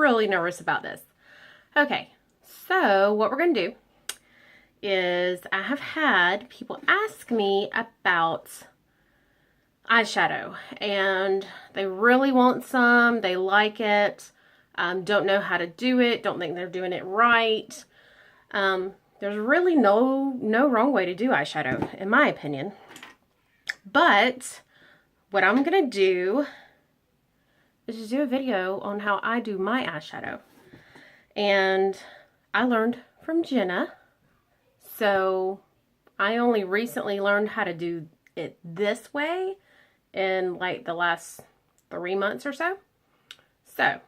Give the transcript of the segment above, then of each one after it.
really nervous about this. Okay, so what we're going to do is I have had people ask me about eyeshadow, and they really want some. They like it. Don't know how to do it. Don't think they're doing it right. There's really no wrong way to do eyeshadow, in my opinion. But what I'm going to do is just do a video on how I do my eyeshadow. And I learned from Jenna. So I only recently learned how to do it this way in like the last 3 months or so. So,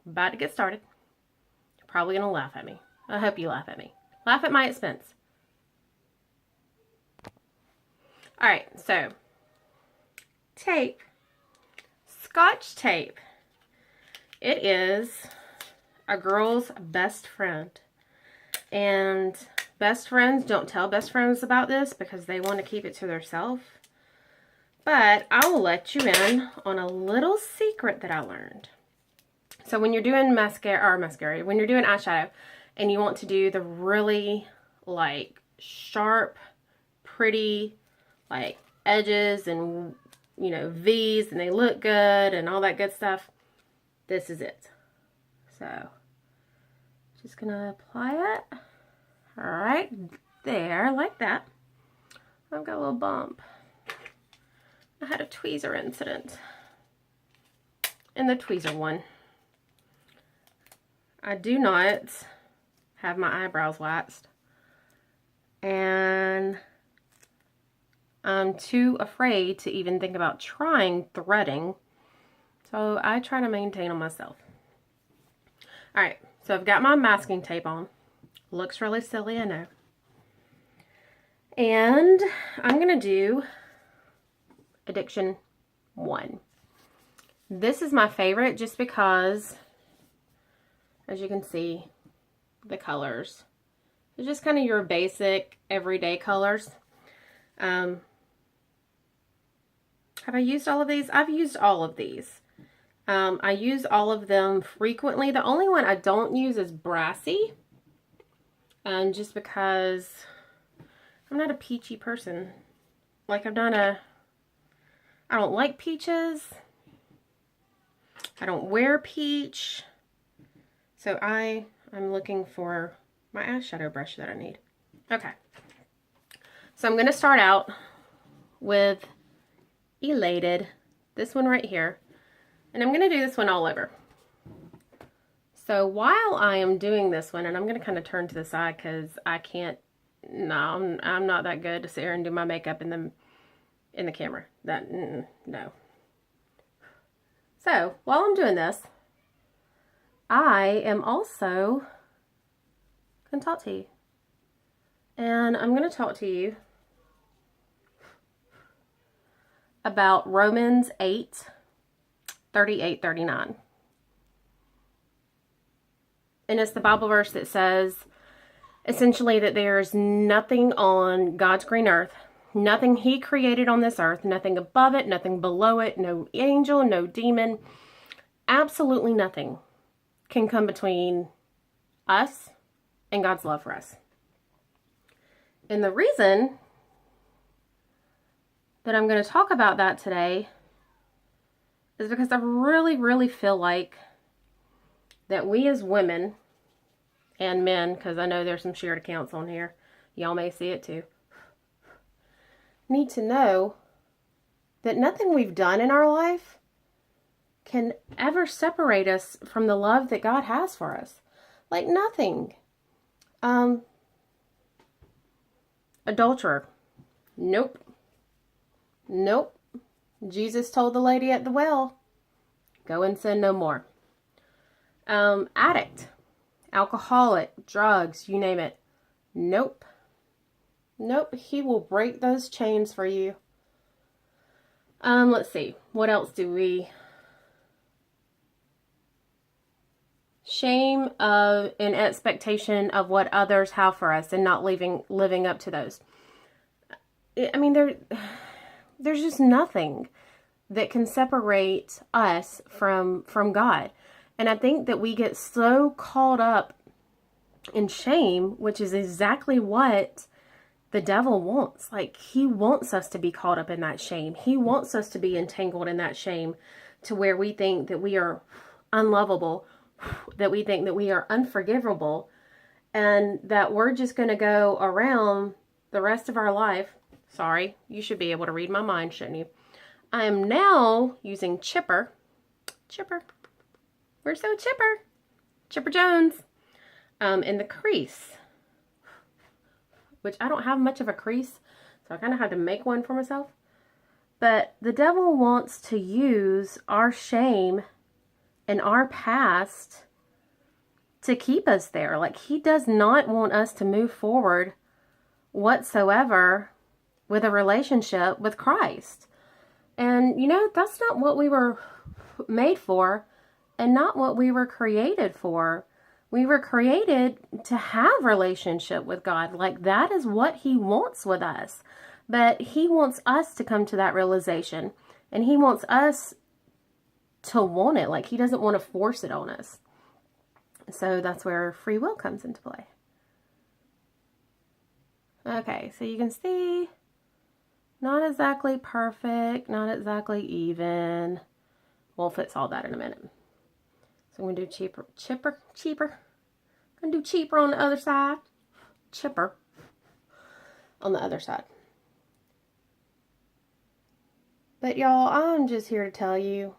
about to get started. You're probably going to laugh at me. I hope you laugh at me. Laugh at my expense. Alright, so tape. Scotch tape. It is a girl's best friend. And best friends don't tell best friends about this because they want to keep it to themselves. But I will let you in on a little secret that I learned. So when you're doing mascara, when you're doing eyeshadow and you want to do the really like sharp, pretty like edges and, you know, V's, and they look good and all that good stuff, this is it. So just gonna apply it right there like that. I've got a little bump. I had a tweezer incident in the tweezer one. I do not have my eyebrows waxed, and I'm too afraid to even think about trying threading, so I try to maintain on myself. Alright, so I've got my masking tape on. Looks really silly, I know. And I'm going to do Addiction 1. This is my favorite just because, as you can see, the colors. It's just kind of your basic everyday colors. Have I used all of these? I've used all of these. I use all of them frequently. The only one I don't use is Brassy. Just because I'm not a peachy person. Like, I don't like peaches. I don't wear peach. So I'm looking for my eyeshadow brush that I need. Okay. So I'm going to start out with Elated. This one right here. And I'm going to do this one all over. So while I am doing this one, and I'm going to kind of turn to the side because I can't, no, I'm not that good to sit here and do my makeup in the camera. No. So while I'm doing this, I am also going to talk to you. And I'm going to talk to you about Romans 8:38-39. And it's the Bible verse that says, essentially, that there's nothing on God's green earth, nothing He created on this earth, nothing above it, nothing below it, no angel, no demon, absolutely nothing can come between us and God's love for us. And the reason that I'm going to talk about that today is because I really, really feel like that we as women and men, because I know there's some shared accounts on here, y'all may see it too, need to know that nothing we've done in our life can ever separate us from the love that God has for us. Like nothing. Adulterer. Nope. Jesus told the lady at the well, go and sin no more. Addict, alcoholic, drugs, you name it. Nope. He will break those chains for you. Let's see. What else do we? Shame of an expectation of what others have for us and not living up to those. I mean, there's just nothing that can separate us from God. And I think that we get so caught up in shame, which is exactly what the devil wants. Like, he wants us to be caught up in that shame. He wants us to be entangled in that shame to where we think that we are unlovable, that we think that we are unforgivable, and that we're just going to go around the rest of our life. Sorry, you should be able to read my mind, shouldn't you? I am now using Chipper. We're so Chipper. Chipper Jones. In the crease, which I don't have much of a crease, so I kind of had to make one for myself. But the devil wants to use our shame and our past to keep us there. Like, he does not want us to move forward whatsoever with a relationship with Christ. And, you know, that's not what we were made for and not what we were created for. We were created to have relationship with God. Like, that is what he wants with us. But he wants us to come to that realization. And he wants us to want it. Like, he doesn't want to force it on us. So that's where free will comes into play. Okay, so you can see, not exactly perfect, not exactly even. We'll fix all that in a minute. So I'm going to do chipper. I'm going to do cheaper on the other side. Chipper on the other side. But y'all, I'm just here to tell you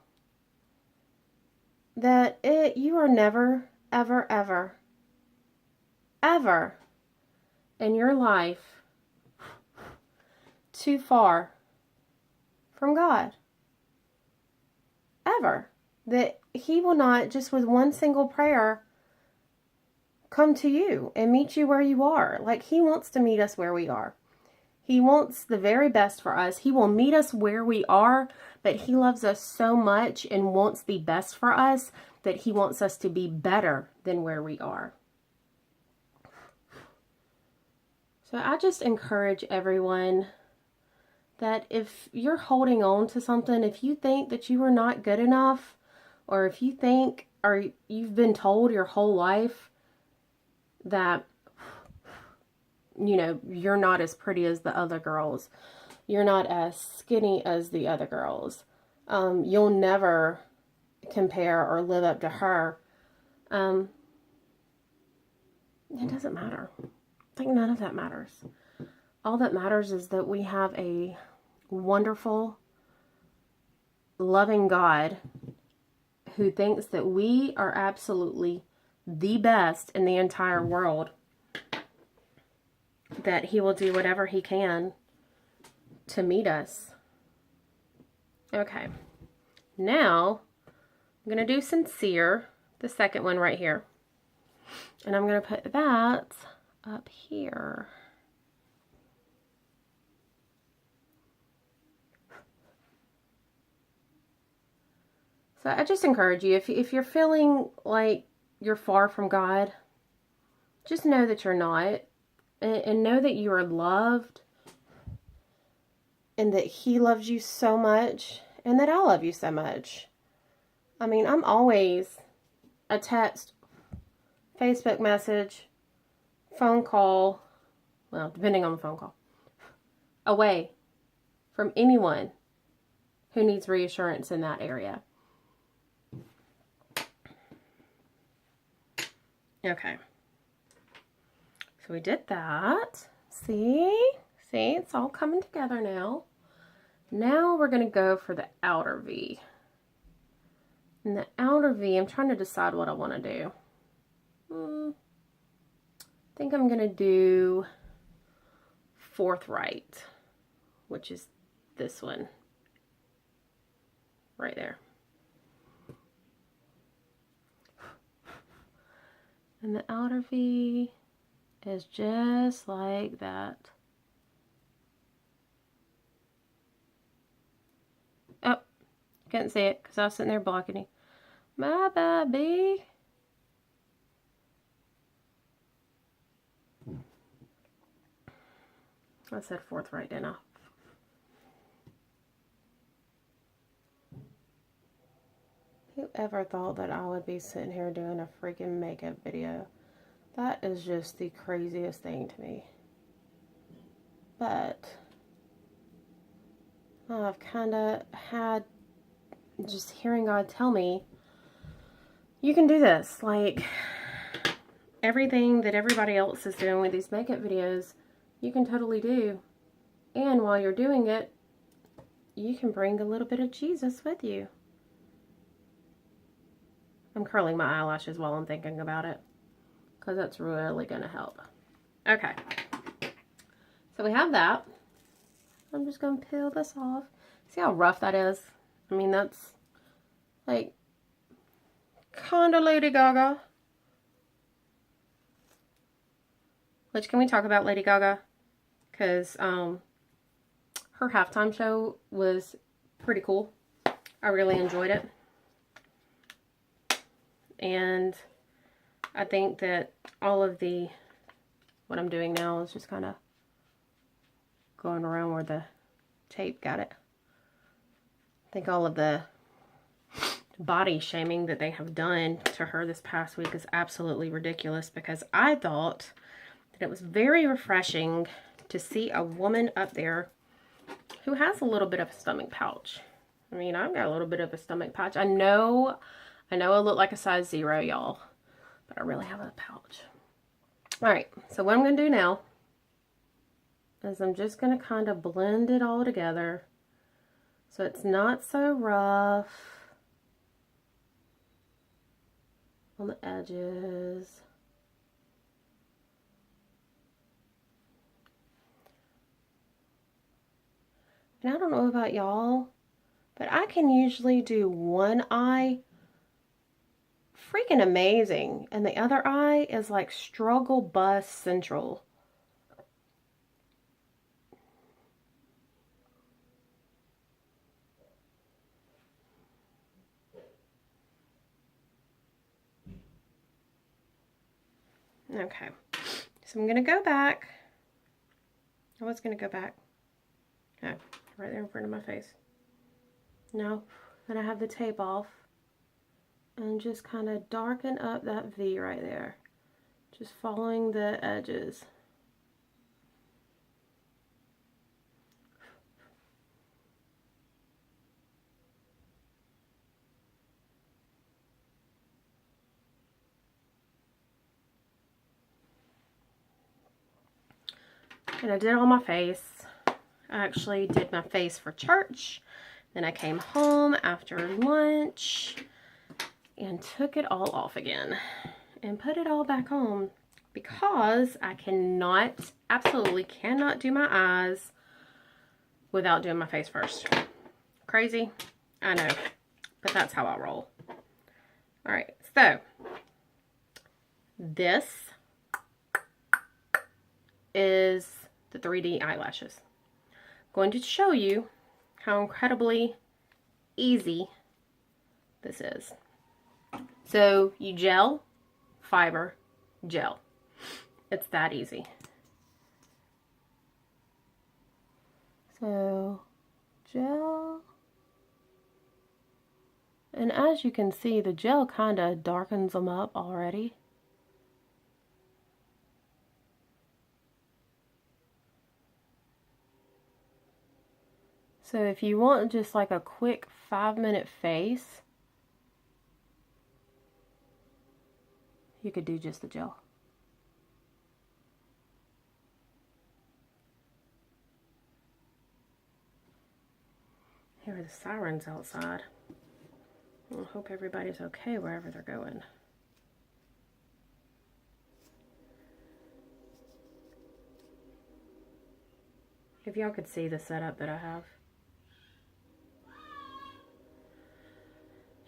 that you are never, ever, ever, ever in your life too far from God. Ever. That he will not, just with one single prayer, come to you and meet you where you are. Like, he wants to meet us where we are. He wants the very best for us. He will meet us where we are, but he loves us so much and wants the best for us that he wants us to be better than where we are. So I just encourage everyone that if you're holding on to something, if you think that you are not good enough, or if you think, or you've been told your whole life that, you know, you're not as pretty as the other girls, you're not as skinny as the other girls, you'll never compare or live up to her, it doesn't matter. Like, none of that matters. All that matters is that we have a wonderful, loving God who thinks that we are absolutely the best in the entire world, that he will do whatever he can to meet us. Okay, now I'm going to do sincere, the second one right here, and I'm going to put that up here. So I just encourage you, if you're feeling like you're far from God, just know that you're not, and know that you are loved, and that he loves you so much, and that I love you so much. I mean, I'm always a text, Facebook message, phone call, well, depending on the phone call, away from anyone who needs reassurance in that area. Okay, so we did that. See, it's all coming together now. Now we're going to go for the outer V. And the outer V, I'm trying to decide what I want to do. I think I'm going to do forthright, which is this one right there. And the outer V is just like that. Oh, couldn't see it because I was sitting there blocking you. My baby. I said forthright, didn't I? Whoever thought that I would be sitting here doing a freaking makeup video? That is just the craziest thing to me. But I've kind of had just hearing God tell me, you can do this. Like, everything that everybody else is doing with these makeup videos, you can totally do. And while you're doing it, you can bring a little bit of Jesus with you. I'm curling my eyelashes while I'm thinking about it, because that's really going to help. Okay. So we have that. I'm just going to peel this off. See how rough that is? I mean, that's like kind of Lady Gaga. Which, can we talk about Lady Gaga? Because her halftime show was pretty cool. I really enjoyed it. And I think that all of what I'm doing now is just kind of going around where the tape got it. I think all of the body shaming that they have done to her this past week is absolutely ridiculous, because I thought that it was very refreshing to see a woman up there who has a little bit of a stomach pouch. I mean, I've got a little bit of a stomach pouch. I know I look like a size 0, y'all, but I really have a pouch. All right, so what I'm going to do now is I'm just going to kind of blend it all together so it's not so rough on the edges. And I don't know about y'all, but I can usually do one eye freaking amazing, and the other eye is like struggle bus central. Okay, so I'm going to go back. I was going to go back. No, right there in front of my face. No, then I have the tape off. And just kind of darken up that V right there. Just following the edges. And I did it on my face. I actually did my face for church. Then I came home after lunch and took it all off again and put it all back on, because I cannot, absolutely cannot do my eyes without doing my face first. Crazy? I know, but that's how I roll. All right, so this is the 3D eyelashes. I'm going to show you how incredibly easy this is. So you gel, fiber, gel. It's that easy. So gel. And as you can see, the gel kind of darkens them up already. So if you want just like a quick 5-minute face, you could do just the gel. Here are the sirens outside. I hope everybody's okay wherever they're going. If y'all could see the setup that I have.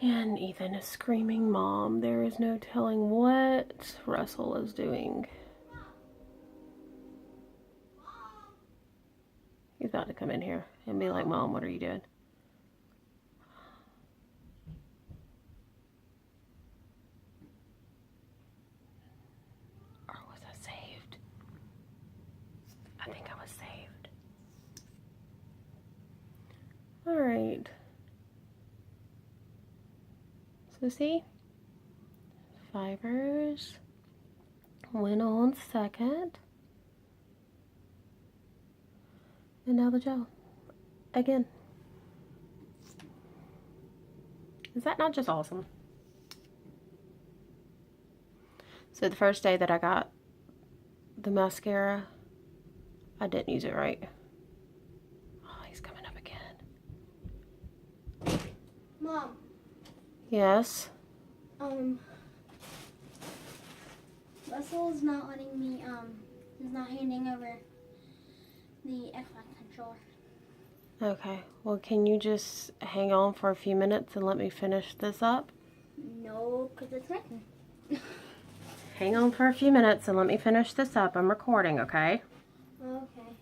And Ethan is screaming, "Mom, there is no telling what Russell is doing." He's about to come in here and be like, "Mom, what are you doing?" Or was I saved? I think I was saved. Alright. So see, fibers went on second, and now the gel again. Is that not just awesome? So the first day that I got the mascara, I didn't use it right. Oh, he's coming up again. Mom. Yes? Russell is not letting me, he's not handing over the Xbox controller. Okay, well, can you just hang on for a few minutes and let me finish this up? No, because it's written. Hang on for a few minutes and let me finish this up. I'm recording, okay? Okay.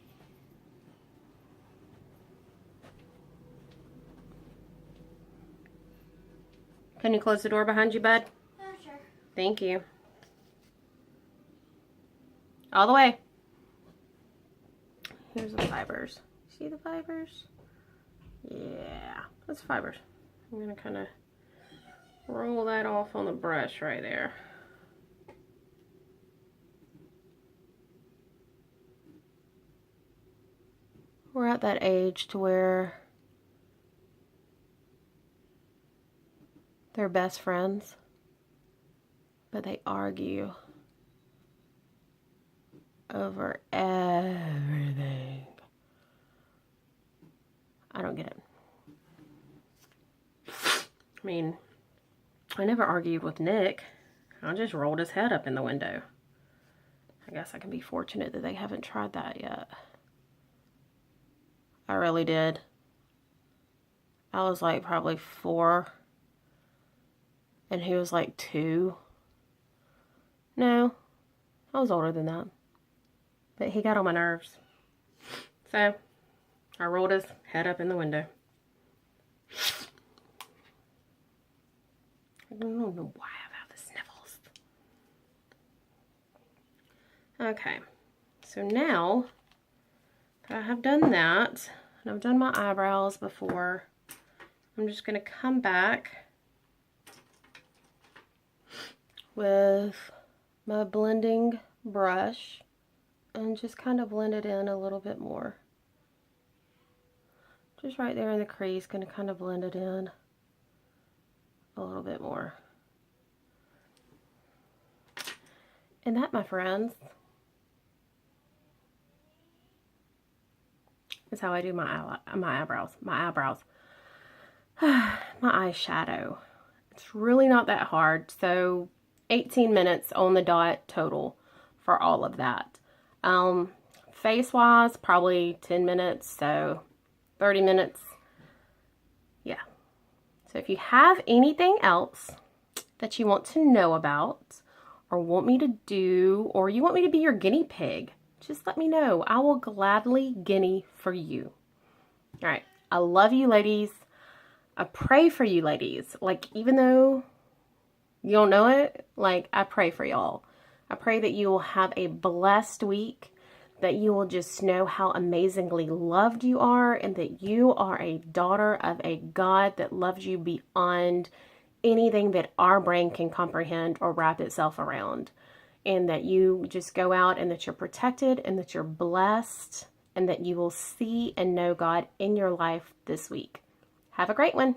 Can you close the door behind you, bud? Sure. Thank you. All the way. Here's the fibers. See the fibers? Yeah, that's fibers. I'm going to kind of roll that off on the brush right there. We're at that age to where they're best friends, but they argue over everything. I don't get it. I mean, I never argued with Nick. I just rolled his head up in the window. I guess I can be fortunate that they haven't tried that yet. I really did. I was like probably 4, and he was like 2. No, I was older than that. But he got on my nerves. So, I rolled his head up in the window. I don't know why I have the sniffles. Okay, so now that I have done that, and I've done my eyebrows before, I'm just going to come back with my blending brush and just kind of blend it in a little bit more. Just right there in the crease, going to kind of blend it in a little bit more. And that, my friends, is how I do my eyebrows. My eyeshadow. It's really not that hard. So 18 minutes on the dot total for all of that. Face wise, probably 10 minutes. So 30 minutes. Yeah. So if you have anything else that you want to know about or want me to do, or you want me to be your guinea pig, just let me know. I will gladly guinea for you. All right. I love you, ladies. I pray for you, ladies. Like, even though you don't know it, like, I pray for y'all. I pray that you will have a blessed week, that you will just know how amazingly loved you are, and that you are a daughter of a God that loves you beyond anything that our brain can comprehend or wrap itself around. And that you just go out and that you're protected and that you're blessed and that you will see and know God in your life this week. Have a great one.